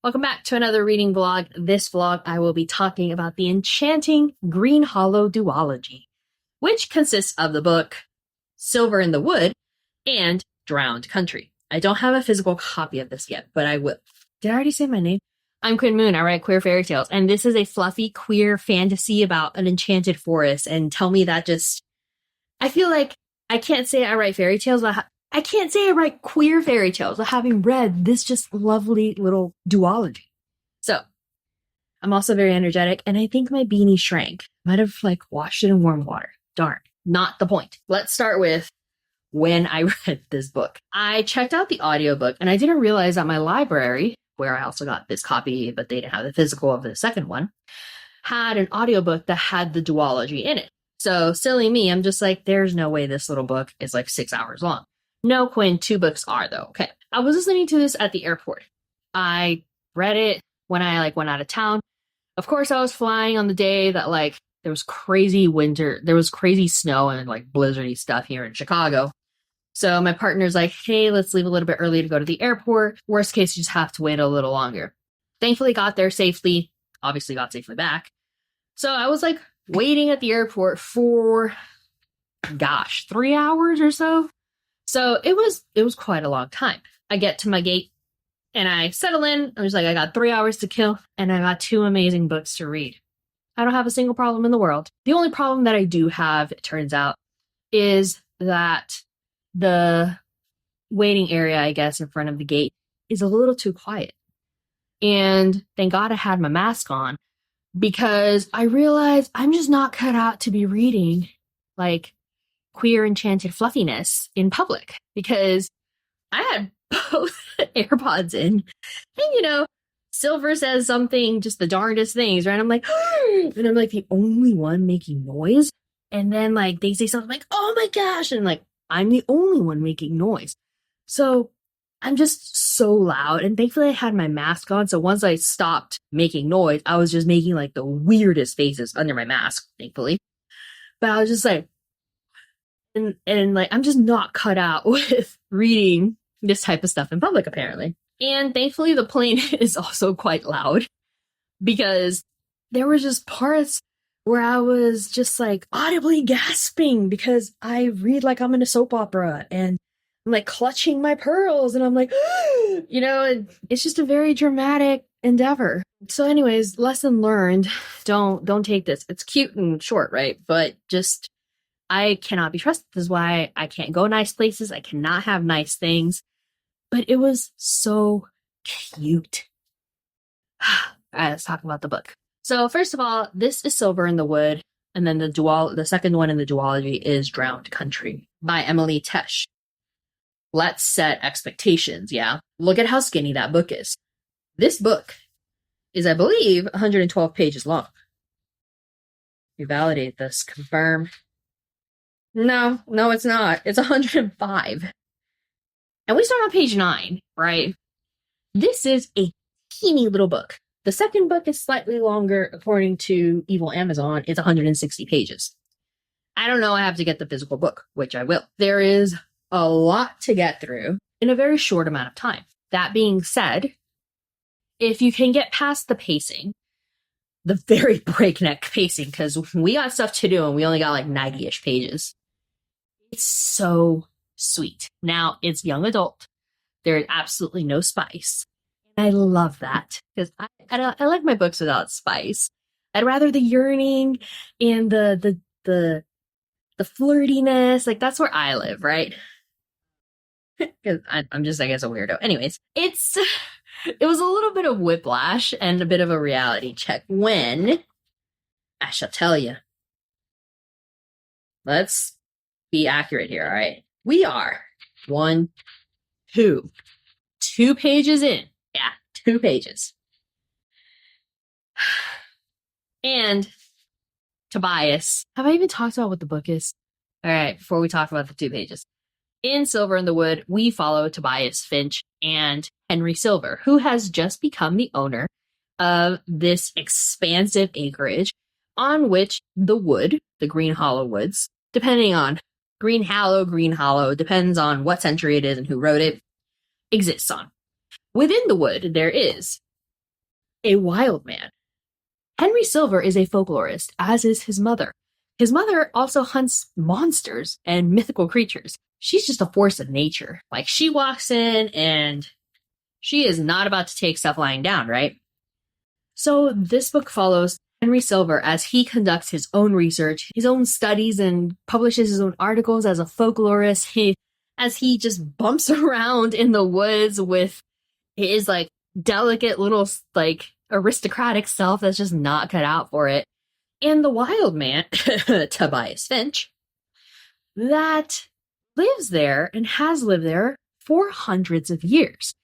Welcome back to another reading vlog. This vlog, I will be talking about the enchanting Greenhollow duology, which consists of the book Silver in the Wood and Drowned Country. I don't have a physical copy of this yet, but I will. Did I already say my name? I'm Quinn Moone. I write queer fairy tales, and this is a fluffy queer fantasy about an enchanted forest. And tell me that just, I feel like I can't say I write fairy tales, but I can't say I write queer fairy tales without having read this just lovely little duology. So, I'm also very energetic, and I think my beanie shrank. Might have, washed it in warm water. Darn. Not the point. Let's start with when I read this book. I checked out the audiobook, and I didn't realize that my library, where I also got this copy, but they didn't have the physical of the second one, had an audiobook that had the duology in it. So, silly me, I'm just like, there's no way this little book is 6 hours long. No, Quinn, 2 books are, though. Okay. I was listening to this at the airport. I read it when I, went out of town. Of course, I was flying on the day that, there was crazy winter. There was crazy snow and, blizzardy stuff here in Chicago. So my partner's like, hey, let's leave a little bit early to go to the airport. Worst case, you just have to wait a little longer. Thankfully, got there safely. Obviously, got safely back. So I was, waiting at the airport for, 3 hours or so. So it was quite a long time. I get to my gate and I settle in. I'm just like, I got 3 hours to kill and I got 2 amazing books to read. I don't have a single problem in the world. The only problem that I do have, it turns out, is that the waiting area, I guess, in front of the gate is a little too quiet. And thank God I had my mask on because I realized I'm just not cut out to be reading queer enchanted fluffiness in public because I had both AirPods in and Silver says something, just the darndest things, right? I'm like, and I'm the only one making noise. And then they say something like, oh my gosh. And I'm the only one making noise. So I'm just so loud. And thankfully I had my mask on. So once I stopped making noise, I was just making the weirdest faces under my mask, thankfully. But I was just and I'm just not cut out with reading this type of stuff in public, apparently. And thankfully, the plane is also quite loud because there were just parts where I was just audibly gasping because I read I'm in a soap opera and I'm clutching my pearls and I'm and it's just a very dramatic endeavor. So anyways, lesson learned, don't take this. It's cute and short, right? But just I cannot be trusted. This is why I can't go nice places. I cannot have nice things. But it was so cute. All right, let's talk about the book. So first of all, this is Silver in the Wood. And then the second one in the duology is Drowned Country by Emily Tesh. Let's set expectations, yeah? Look at how skinny that book is. This book is, I believe, 112 pages long. You validate this. Confirm. No, it's not. It's 105. And we start on page 9, right? This is a teeny little book. The second book is slightly longer. According to Evil Amazon, it's 160 pages. I don't know. I have to get the physical book, which I will. There is a lot to get through in a very short amount of time. That being said, if you can get past the pacing, the very breakneck pacing, because we got stuff to do and we only got 90-ish pages. It's so sweet. Now, it's young adult. There is absolutely no spice. And I love that because I like my books without spice. I'd rather the yearning and the flirtiness. That's where I live, right? Because I'm just, I guess, a weirdo. Anyways, it was a little bit of whiplash and a bit of a reality check when, I shall tell you, let's be accurate here, all right? We are 2 pages in. Yeah, 2 pages. And Tobias. Have I even talked about what the book is? All right, before we talk about the 2 pages. In Silver in the Wood, we follow Tobias Finch and Henry Silver, who has just become the owner of this expansive acreage on which the wood, the Greenhollow woods, depending on Greenhollow, depends on what century it is and who wrote it, exists on. Within the wood, there is a wild man. Henry Silver is a folklorist, as is his mother. His mother also hunts monsters and mythical creatures. She's just a force of nature. Like, she walks in and she is not about to take stuff lying down, right? So this book follows Henry Silver as he conducts his own research, his own studies, and publishes his own articles as a folklorist. As he just bumps around in the woods with his, like, delicate little, like, aristocratic self that's just not cut out for it. And the wild man, Tobias Finch, that lives there and has lived there for hundreds of years.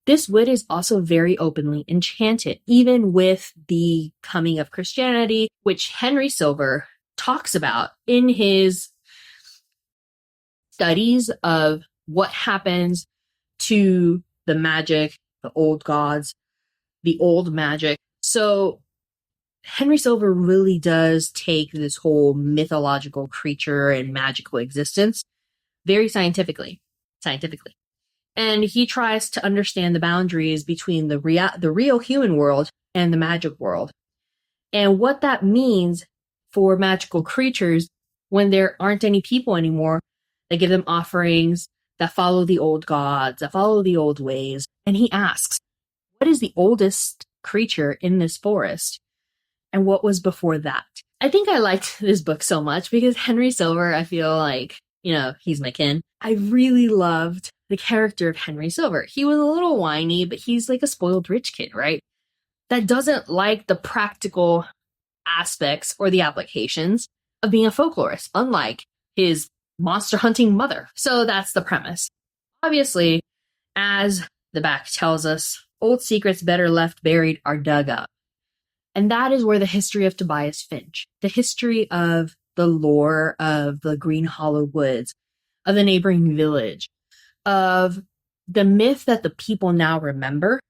This wood is also very openly enchanted, even with the coming of Christianity, which Henry Silver talks about in his studies of what happens to the magic, the old gods, the old magic. So Henry Silver really does take this whole mythological creature and magical existence very scientifically. And he tries to understand the boundaries between the real human world and the magic world, and what that means for magical creatures when there aren't any people anymore that give them offerings, that follow the old gods, that follow the old ways. And he asks, what is the oldest creature in this forest? And what was before that? I think I liked this book so much because Henry Silver, I feel like, he's my kin. I really loved the character of Henry Silver. He was a little whiny, but he's like a spoiled rich kid, right? That doesn't like the practical aspects or the applications of being a folklorist, unlike his monster hunting mother. So that's the premise. Obviously, as the back tells us, old secrets better left buried are dug up. And that is where the history of Tobias Finch, the history of the lore of the Greenhollow woods, of the neighboring village, of the myth that the people now remember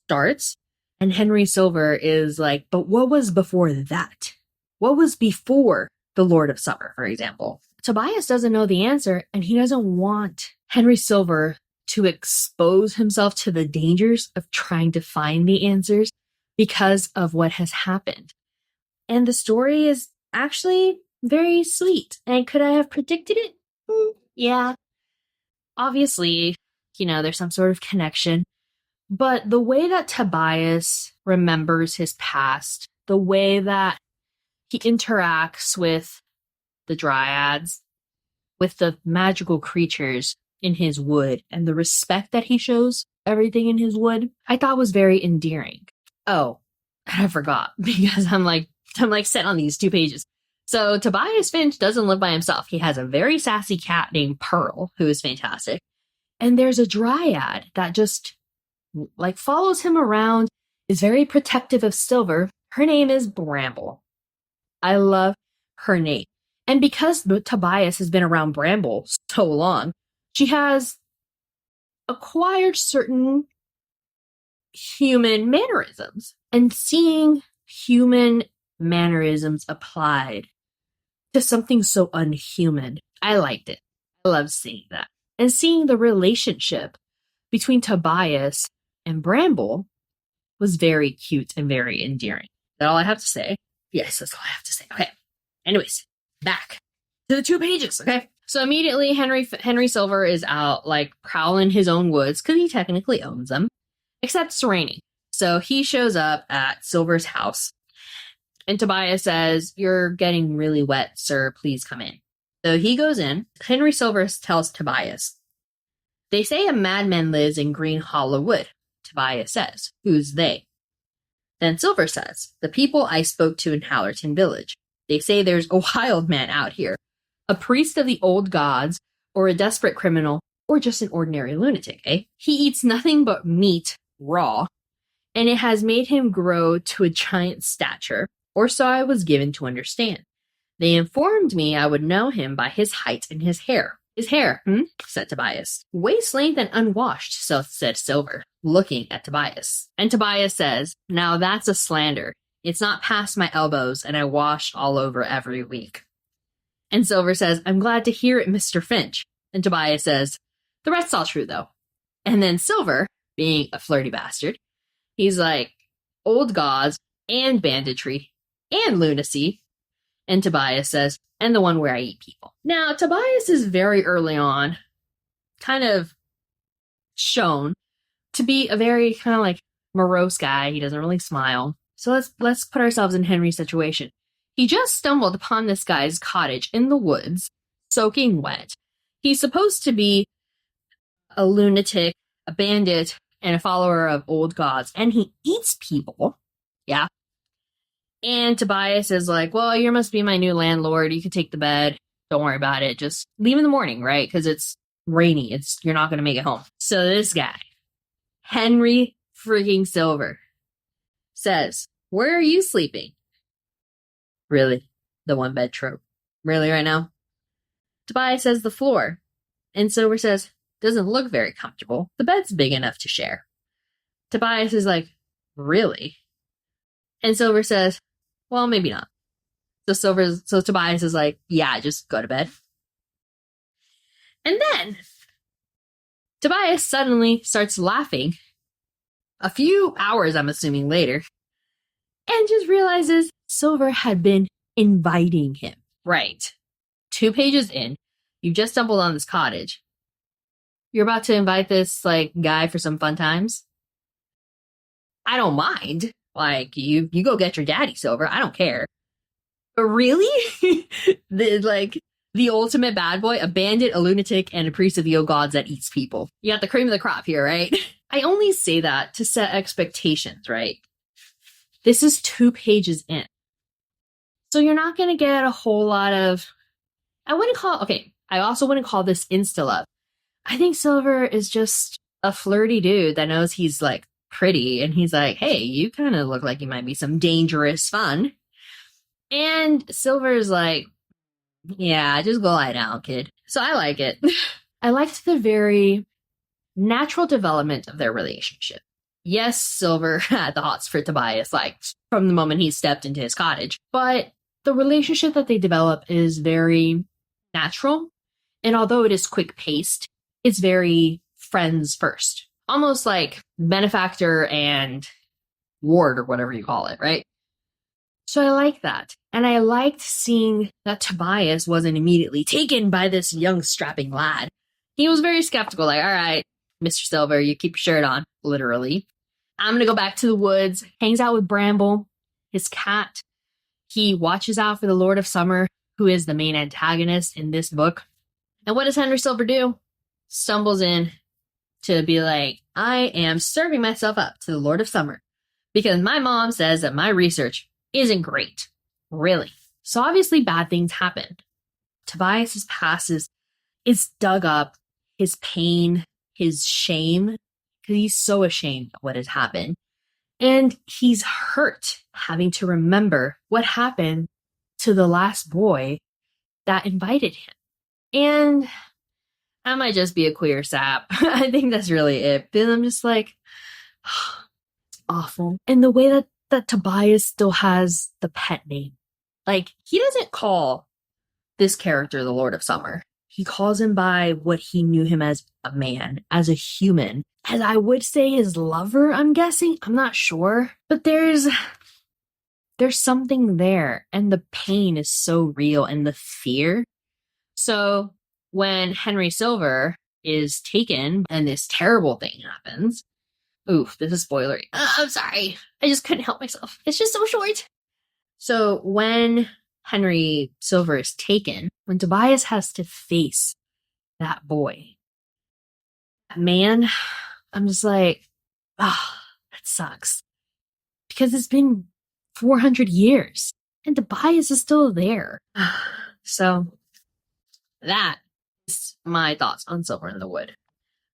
starts. And Henry Silver is like, but what was before that? What was before the Lord of Summer, for example? Tobias doesn't know the answer, and he doesn't want Henry Silver to expose himself to the dangers of trying to find the answers because of what has happened. And the story is actually very sweet. And could I have predicted it? Yeah. Obviously, there's some sort of connection. But the way that Tobias remembers his past, the way that he interacts with the dryads, with the magical creatures in his wood, and the respect that he shows everything in his wood, I thought was very endearing. Oh, I forgot because I'm like set on these 2 pages. So Tobias Finch doesn't live by himself. He has a very sassy cat named Pearl, who is fantastic. And there's a dryad that just follows him around, is very protective of Silver. Her name is Bramble. I love her name. And because Tobias has been around Bramble so long, she has acquired certain human mannerisms. And seeing human mannerisms applied to something so unhuman, I liked it. I love seeing that. And seeing the relationship between Tobias and Bramble was very cute and very endearing. Is that all I have to say? Yes, that's all I have to say. Okay. Anyways, back to the 2 pages, okay? So immediately Henry Silver is out, prowling his own woods, because he technically owns them, except it's raining. So he shows up at Silver's house, and Tobias says, "You're getting really wet, sir. Please come in." So he goes in. Henry Silver tells Tobias, "They say a madman lives in Greenhollow Wood." Tobias says, "Who's they?" Then Silver says, "The people I spoke to in Hallerton Village. They say there's a wild man out here, a priest of the old gods, or a desperate criminal, or just an ordinary lunatic, eh? He eats nothing but meat, raw, and it has made him grow to a giant stature, or so I was given to understand. They informed me I would know him by his height and his hair." "His hair, said Tobias. "Waist length and unwashed," so said Silver, looking at Tobias. And Tobias says, "Now that's a slander. It's not past my elbows, and I wash all over every week." And Silver says, "I'm glad to hear it, Mr. Finch." And Tobias says, "The rest's all true, though." And then Silver, being a flirty bastard, he's like, old gods and banditry and lunacy. And Tobias says, and the one where I eat people. Now, Tobias is very early on kind of shown to be a very kind of like morose guy. He doesn't really smile. So let's put ourselves in Henry's situation. He just stumbled upon this guy's cottage in the woods, soaking wet. He's supposed to be a lunatic, a bandit, and a follower of old gods, and he eats people. Yeah. And Tobias is like, well, you must be my new landlord. You can take the bed. Don't worry about it. Just leave in the morning, right? Because it's rainy. You're not going to make it home. So this guy, Henry freaking Silver, says, where are you sleeping? Really? The one bed trope. Really right now? Tobias says the floor. And Silver says, doesn't look very comfortable. The bed's big enough to share. Tobias is really? And Silver says, well, maybe not. So Tobias is like, yeah, just go to bed. And then Tobias suddenly starts laughing a few hours, I'm assuming, later, and just realizes Silver had been inviting him. Right. 2 pages in, you've just stumbled on this cottage. You're about to invite this, guy for some fun times? I don't mind. You go get your daddy, Silver. I don't care. But really? The ultimate bad boy, a bandit, a lunatic, and a priest of the old gods that eats people. You got the cream of the crop here, right? I only say that to set expectations, right? This is 2 pages in. So you're not going to get a whole lot of... I also wouldn't call this insta-love. I think Silver is just a flirty dude that knows he's, pretty, and he's like, hey, you kind of look like you might be some dangerous fun. And Silver's like, yeah, just go lie down, kid. So I like it. I liked the very natural development of their relationship. Yes, Silver had the hots for Tobias, from the moment he stepped into his cottage. But the relationship that they develop is very natural. And although it is quick-paced, it's very friends first. Almost like benefactor and ward, or whatever you call it, right? So I like that. And I liked seeing that Tobias wasn't immediately taken by this young strapping lad. He was very skeptical, all right, Mr. Silver, you keep your shirt on, literally. I'm going to go back to the woods, hangs out with Bramble, his cat. He watches out for the Lord of Summer, who is the main antagonist in this book. And what does Henry Silver do? Stumbles in to be like, I am serving myself up to the Lord of Summer because my mom says that my research isn't great. Really. So obviously bad things happen. Tobias's past is dug up, his pain, his shame, because he's so ashamed of what has happened. And he's hurt having to remember what happened to the last boy that invited him. And I might just be a queer sap. I think that's really it. But I'm just like, it's awful. And the way that Tobias still has the pet name. He doesn't call this character the Lord of Summer. He calls him by what he knew him as a man, as a human. As I would say his lover, I'm guessing. I'm not sure. But there's something there. And the pain is so real, and the fear. So when Henry Silver is taken and this terrible thing happens, oof, this is spoilery. I'm sorry. I just couldn't help myself. It's just so short. So when Henry Silver is taken, when Tobias has to face that boy, that man, I'm just like, that sucks. Because it's been 400 years and Tobias is still there. So that is my thoughts on Silver in the Wood.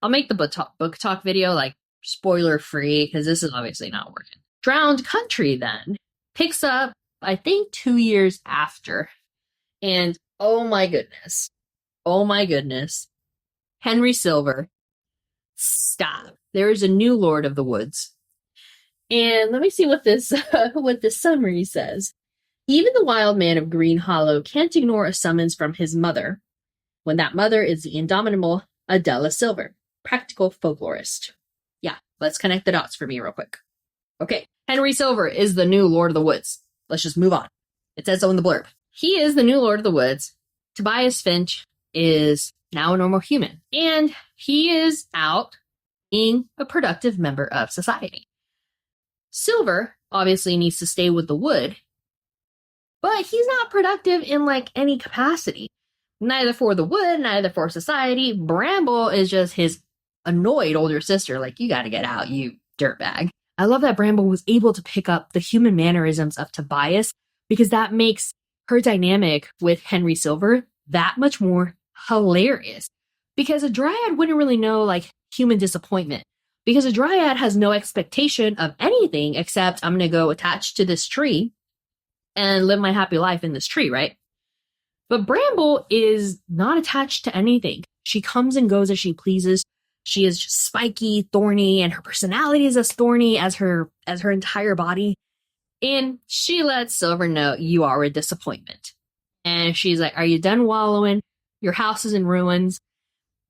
I'll make the book talk video spoiler free because this is obviously not working. Drowned Country then picks up, I think, 2 years after. And oh my goodness, Henry Silver, stop. There is a new Lord of the Woods. And let me see what this summary says. Even the wild man of Greenhollow can't ignore a summons from his mother, when that mother is the indomitable Adela Silver, practical folklorist. Yeah, let's connect the dots for me real quick. Okay, Henry Silver is the new Lord of the Woods. Let's just move on. It says so in the blurb. He is the new Lord of the Woods. Tobias Finch is now a normal human, and he is out being a productive member of society. Silver obviously needs to stay with the wood, but he's not productive in like any capacity. Neither for the wood, neither for society. Bramble is just his annoyed older sister, like, you gotta get out, you dirtbag. I love that Bramble was able to pick up the human mannerisms of Tobias, because that makes her dynamic with Henry Silver that much more hilarious. Because a dryad wouldn't really know, like, human disappointment. Because a dryad has no expectation of anything except, I'm gonna go attach to this tree and live my happy life in this tree, right? But Bramble is not attached to anything. She comes and goes as she pleases. She is just spiky, thorny, and her personality is as thorny as her entire body. And she lets Silver know, you are a disappointment. And she's like, are you done wallowing? Your house is in ruins.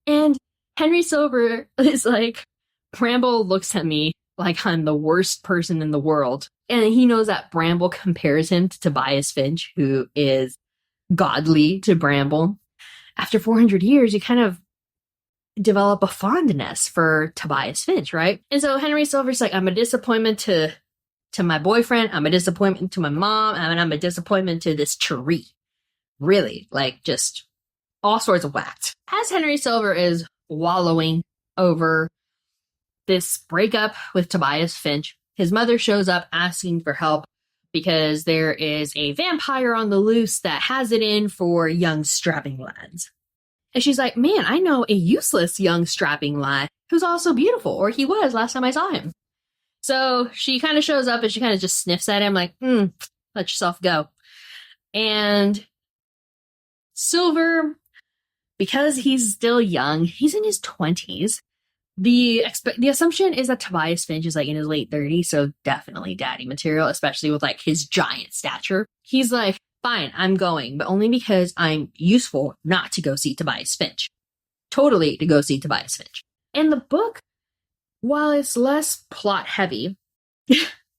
And Henry Silver is like, Bramble looks at me like I'm the worst person in the world. And he knows that Bramble compares him to Tobias Finch, who is godly to Bramble. After 400 years, you kind of develop a fondness for Tobias Finch, right? And so Henry Silver's like, I'm a disappointment to my boyfriend, I'm a disappointment to my mom, and I'm a disappointment to this tree. Really, like, just all sorts of whacked. As Henry Silver is wallowing over this breakup with Tobias Finch, his mother shows up asking for help because there is a vampire on the loose that has it in for young strapping lads. And she's like, man, I know a useless young strapping lad who's also beautiful, or he was last time I saw him. So she kind of shows up and she kind of just sniffs at him like, let yourself go. And Silver, because he's still young, he's in his 20s. The assumption is that Tobias Finch is like in his late 30s, so definitely daddy material, especially with like his giant stature. He's like, fine, I'm going, but only because I'm useful not to go see Tobias Finch. Totally to go see Tobias Finch. And the book, while it's less plot heavy,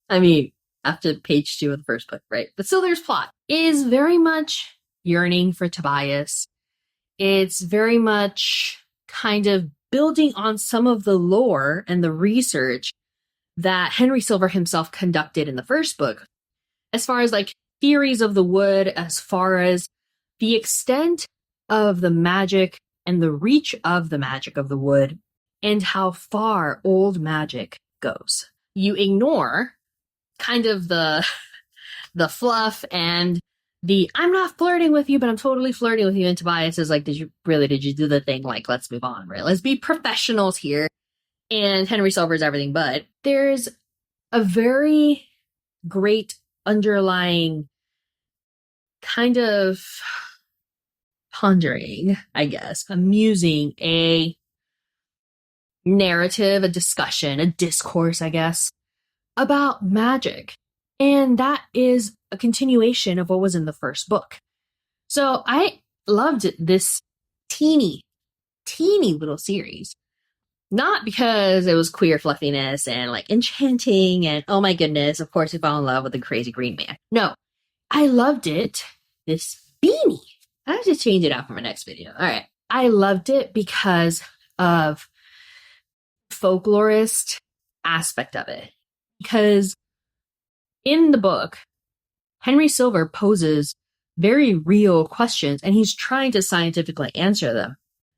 I mean, after page 2 of the first book, right? But still there's plot, is very much yearning for Tobias. It's very much kind of building on some of the lore and the research that Henry Silver himself conducted in the first book, as far as like theories of the wood, as far as the extent of the magic and the reach of the magic of the wood, and how far old magic goes. You ignore kind of the fluff and the I'm not flirting with you, but I'm totally flirting with you. And Tobias is like, did you do the thing? Like, let's move on, right? Let's be professionals here. And Henry Silver's everything but. There's a very great underlying kind of pondering, I guess, amusing, a narrative, a discussion, a discourse, I guess, about magic. And that is a continuation of what was in the first book. So I loved this teeny little series. Not because it was queer fluffiness and like enchanting and oh my goodness, of course we fell in love with the crazy green man. No, I loved it. This beanie. I have to change it out for my next video. All right. I loved it because of folklorist aspect of it. Because in the book, Henry Silver poses very real questions and he's trying to scientifically answer them.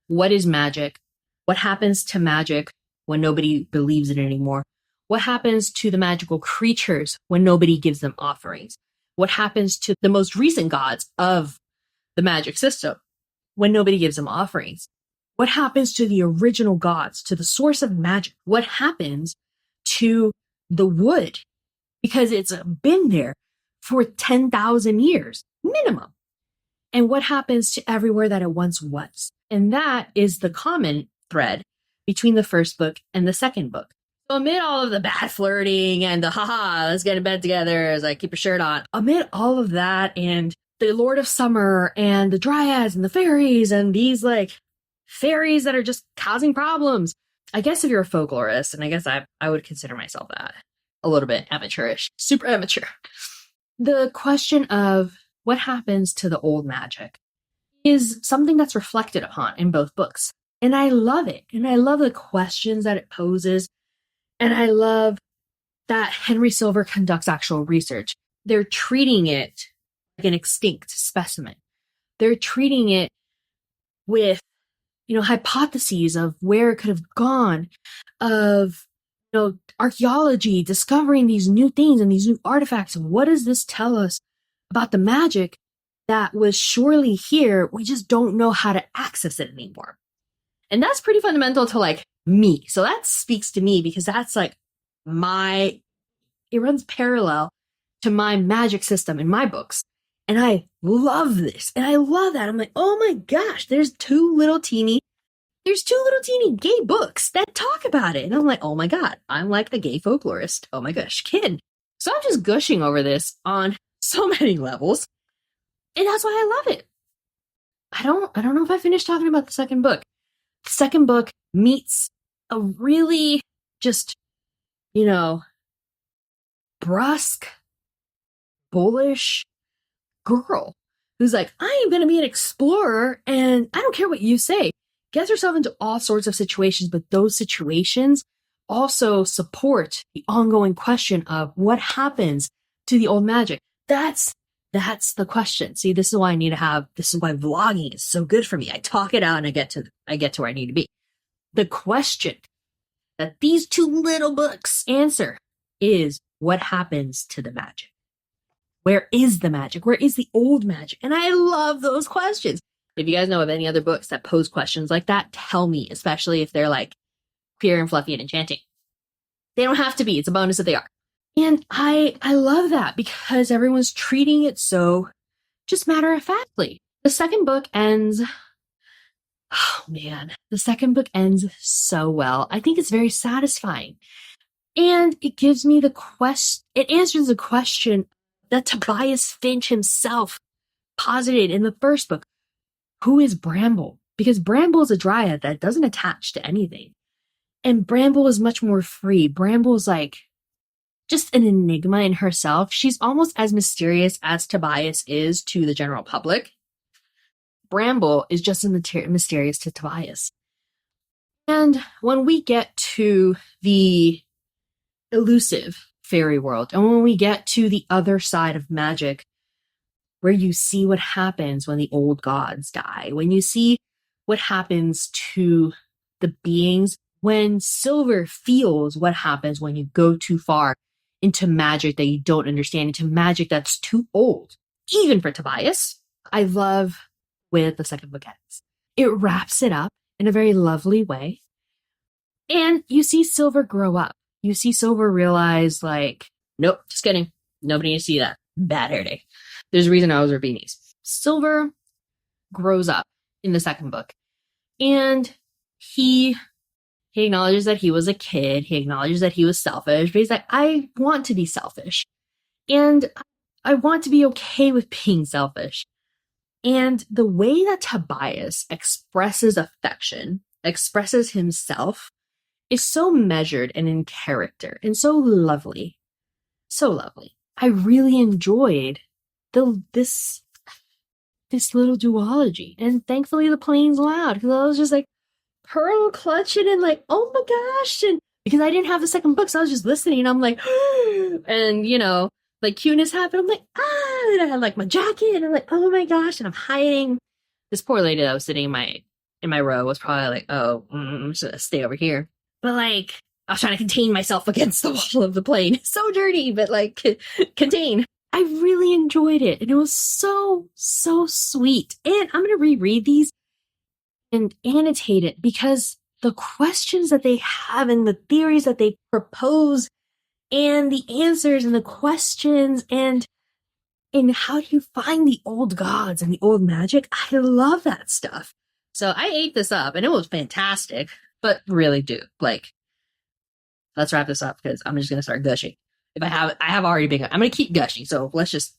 What is magic? What happens to magic when nobody believes in it anymore? What happens to the magical creatures when nobody gives them offerings? What happens to the most recent gods of the magic system when nobody gives them offerings? What happens to the original gods, to the source of magic? What happens to the wood? Because it's been there for 10,000 years, minimum. And what happens to everywhere that it once was? And that is the common thread between the first book and the second book. So amid all of the bad flirting and the haha, let's get in bed together as I keep your shirt on, amid all of that and the Lord of Summer and the dryads and the fairies and these like fairies that are just causing problems. I guess if you're a folklorist, and I guess I would consider myself that, a little bit amateurish, super amateur. The question of what happens to the old magic is something that's reflected upon in both books. And I love it. And I love the questions that it poses. And I love that Henry Silver conducts actual research. They're treating it like an extinct specimen. They're treating it with, hypotheses of where it could have gone, of, archaeology, discovering these new things and these new artifacts. What does this tell us about the magic that was surely here? We just don't know how to access it anymore. And that's pretty fundamental to me. So that speaks to me because that's it runs parallel to my magic system in my books. And I love this. And I love that. I'm like, oh my gosh, there's two little teeny gay books that talk about it. And I'm like, oh my God, I'm like a gay folklorist. Oh my gosh, kid. So I'm just gushing over this on so many levels. And that's why I love it. I don't know if I finished talking about the second book. The second book meets a really just, brusque, bullish girl who's like, I am going to be an explorer and I don't care what you say. Gets herself into all sorts of situations, but those situations also support the ongoing question of what happens to the old magic. That's the question. See, this is why vlogging is so good for me. I talk it out and I get to where I need to be. The question that these two little books answer is what happens to the magic? Where is the magic? Where is the old magic? And I love those questions. If you guys know of any other books that pose questions like that, tell me, especially if they're queer and fluffy and enchanting. They don't have to be. It's a bonus if they are. And I love that because everyone's treating it so just matter-of-factly. The second book ends so well. I think it's very satisfying. And it gives me it answers the question that Tobias Finch himself posited in the first book. Who is Bramble? Because Bramble is a dryad that doesn't attach to anything. And Bramble is much more free. Bramble's just an enigma in herself. She's almost as mysterious as Tobias is to the general public. Bramble is just as mysterious to Tobias. And when we get to the elusive fairy world, and when we get to the other side of magic, where you see what happens when the old gods die, when you see what happens to the beings, when Silver feels what happens when you go too far into magic that you don't understand, into magic that's too old, even for Tobias. I love where the second book ends. It wraps it up in a very lovely way. And you see Silver grow up. You see Silver realize, nope, just kidding. Nobody needs to see that. Bad hair day. There's a reason I was wear beanies. Silver grows up in the second book. And he acknowledges that he was a kid. He acknowledges that he was selfish. But he's like, I want to be selfish. And I want to be okay with being selfish. And the way that Tobias expresses affection, expresses himself, is so measured and in character and so lovely. So lovely. I really enjoyed this little duology. And thankfully the plane's loud because I was just pearl clutching and oh my gosh. And because I didn't have the second book, so I was just listening and I'm and cuteness happened. I'm and I had my jacket and I'm oh my gosh. And I'm hiding. This poor lady that was sitting in my row was probably I'm just gonna stay over here. But I was trying to contain myself against the wall of the plane. It's so dirty, but contain. I really enjoyed it. And it was so, so sweet. And I'm going to reread these and annotate it because the questions that they have and the theories that they propose and the answers and the questions and how do you find the old gods and the old magic? I love that stuff. So I ate this up and it was fantastic, but really do. Let's wrap this up because I'm just going to start gushing. I have already been, I'm going to keep gushing. So let's just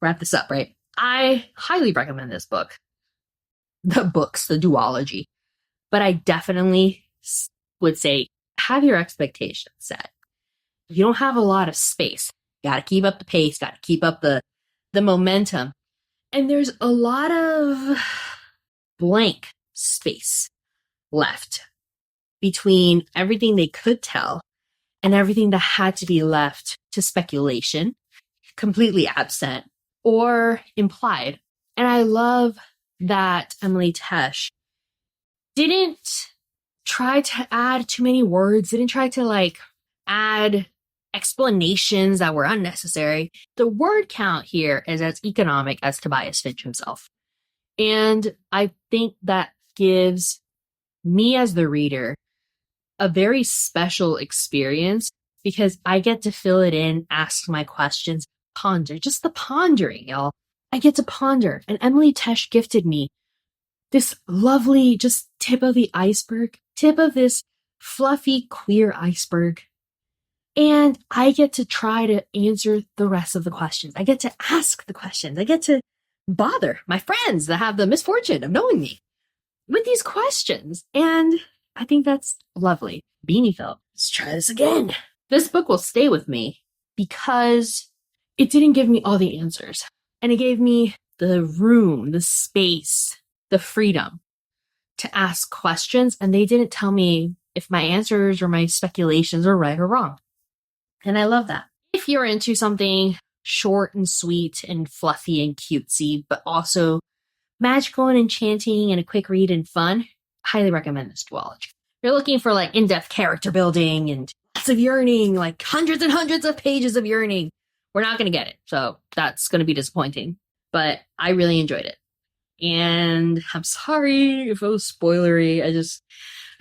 wrap this up, right? I highly recommend this book. The duology. But I definitely would say have your expectations set. You don't have a lot of space. Got to keep up the pace, got to keep up the momentum. And there's a lot of blank space left between everything they could tell and everything that had to be left to speculation, completely absent or implied. And I love that Emily Tesh didn't try to add too many words, didn't try to add explanations that were unnecessary. The word count here is as economic as Tobias Finch himself. And I think that gives me as the reader a very special experience because I get to fill it in, ask my questions, ponder, just the pondering, y'all. I get to ponder. And Emily Tesh gifted me this lovely, just tip of the iceberg, tip of this fluffy, queer iceberg. And I get to try to answer the rest of the questions. I get to ask the questions. I get to bother my friends that have the misfortune of knowing me with these questions. And I think that's lovely. Beanie felt, let's try this again. This book will stay with me because it didn't give me all the answers. And it gave me the room, the space, the freedom to ask questions. And they didn't tell me if my answers or my speculations are right or wrong. And I love that. If you're into something short and sweet and fluffy and cutesy, but also magical and enchanting and a quick read and fun, highly recommend this duology. If you're looking for in-depth character building and lots of yearning, hundreds and hundreds of pages of yearning, we're not going to get it. So that's going to be disappointing. But I really enjoyed it. And I'm sorry if it was spoilery. I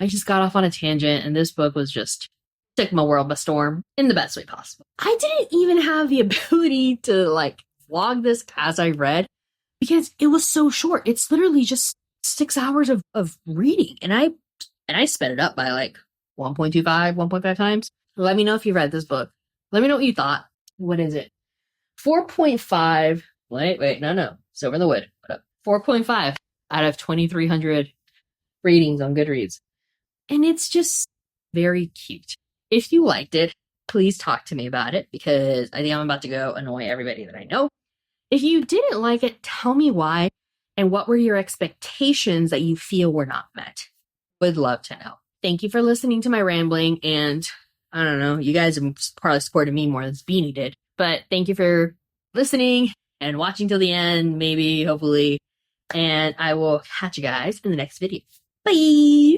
just got off on a tangent, and this book was just took my world by storm in the best way possible. I didn't even have the ability to vlog this as I read because it was so short. It's literally just 6 hours of reading, and I sped it up by 1.25, 1.5 times. Let me know if you read this book. Let me know what you thought. What is it? 4.5. Wait, no. Silver in the Wood. What up? 4.5 out of 2,300 ratings on Goodreads. And it's just very cute. If you liked it, please talk to me about it because I think I'm about to go annoy everybody that I know. If you didn't like it, tell me why and what were your expectations that you feel were not met. Would love to know. Thank you for listening to my rambling, and I don't know, you guys have probably supported me more than Beanie did, but thank you for listening and watching till the end, maybe, hopefully, and I will catch you guys in the next video. Bye!